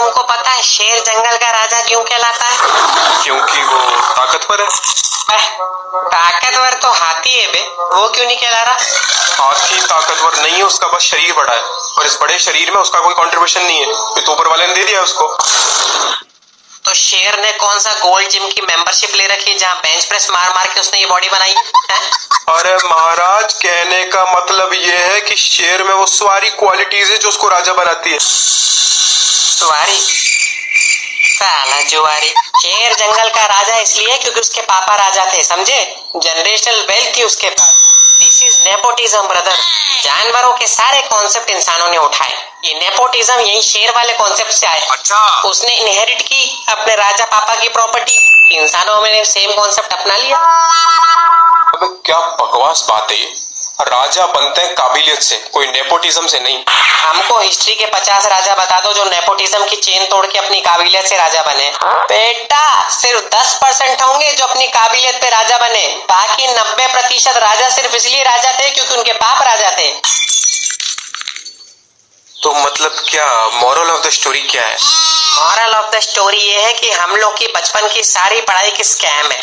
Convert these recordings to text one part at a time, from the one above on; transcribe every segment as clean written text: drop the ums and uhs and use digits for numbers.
तुमको पता है शेर जंगल का राजा क्यों कहलाता है? क्योंकि वो ताकतवर है। ताकतवर तो हाथी है बे, वो क्यों नहीं कहला रहा? हाथी ताकतवर नहीं है, उसका बस शरीर बड़ा है और इस बड़े शरीर में उसका कोई कंट्रीब्यूशन नहीं है, ये तो ऊपर वाले ने दे दिया उसको। तो शेर ने कौन सा गोल्ड जिम की मेंबरशिप ले रखी है जहाँ बेंच प्रेस मार मार के उसने ये बॉडी बनाई है? अरे महाराज, कहने का मतलब ये है कि शेर में वो सारी क्वालिटीज है जो उसको राजा बनाती है। सवारी साला जुआरी। शेर जंगल का राजा इसलिए क्योंकि उसके पापा राजा थे, समझे? जनरेशनल वेल्थ थी उसके पास। This is nepotism brother. जानवरों के सारे कॉन्सेप्ट इंसानों ने उठाए, ये नेपोटिज्म यही शेर वाले कॉन्सेप्ट से आया। अच्छा, उसने इनहेरिट की अपने राजा पापा की प्रॉपर्टी, इंसानों में सेम कॉन्सेप्ट अपना लिया। अबे क्या बकवास बात है ये। राजा बनते हैं काबिलियत से, कोई नेपोटिज्म से नहीं। हमको हिस्ट्री के 50 राजा बता दो जो नेपोटिज्म की चेन तोड़ के अपनी काबिलियत से राजा बने। बेटा सिर्फ 10% होंगे जो अपनी काबिलियत पे राजा बने, बाकी 90% राजा सिर्फ इसलिए राजा थे क्योंकि उनके बाप राजा थे। तो मतलब क्या मॉरल ऑफ द स्टोरी क्या है? मॉरल ऑफ द स्टोरी ये है कि हम लोग की बचपन की सारी पढ़ाई की स्कैम है।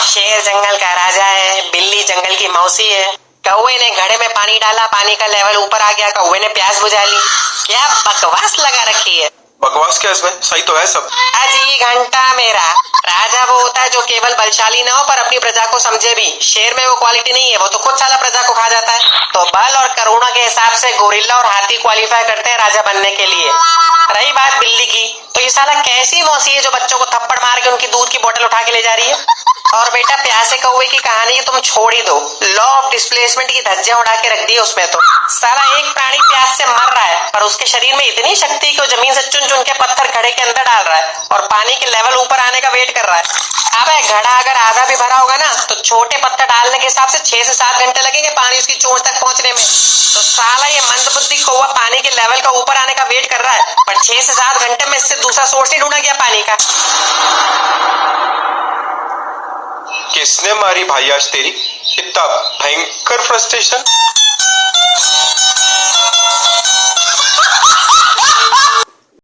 शेर जंगल का राजा है, बिल्ली जंगल की मौसी है, कौवे ने घड़े में पानी डाला, पानी का लेवल ऊपर आ गया, कौवे ने प्यास बुझा ली। क्या बकवास लगा रखी है। बकवास क्या इसमें, सही तो है सब। अजी घंटा मेरा राजा वो होता है जो केवल बलशाली ना हो पर अपनी प्रजा को समझे भी। शेर में वो क्वालिटी नहीं है, वो तो खुद साला प्रजा को खा जाता है। तो बल और करुणा के हिसाब से गोरिल्ला और हाथी क्वालिफाई करते हैं राजा बनने के लिए। रही बात बिल्ली की, तो ये साला कैसी मौसी है जो बच्चों को थप्पड़ मार के उनकी दूध की बोतल उठा के ले जा रही है? और बेटा प्यासे कौवे की कहानी तुम छोड़ ही दो, लॉ ऑफ डिस्प्लेसमेंट की धज्जियां उड़ा के रख दी उसमें। तो साला एक प्राणी प्यास से मर रहा है पर उसके शरीर में इतनी शक्ति कि वो जमीन से चुन चुन के पत्थर घड़े के अंदर डाल रहा है और पानी के लेवल ऊपर आने का वेट कर रहा है। अबे घड़ा अगर आधा भी भरा होगा ना तो छोटे पत्थर डालने के हिसाब से 6 से 7 घंटे लगेंगे पानी उसकी चोंच तक पहुंचने में। तो साला ये मंदबुद्धि कौवा पानी के लेवल का ऊपर आने का वेट कर रहा है पर 6 से 7 घंटे में इससे दूसरा सोर्स नहीं ढूंढा गया पानी का। किसने मारी भाई आज तेरी इतना भयंकर फ्रस्ट्रेशन?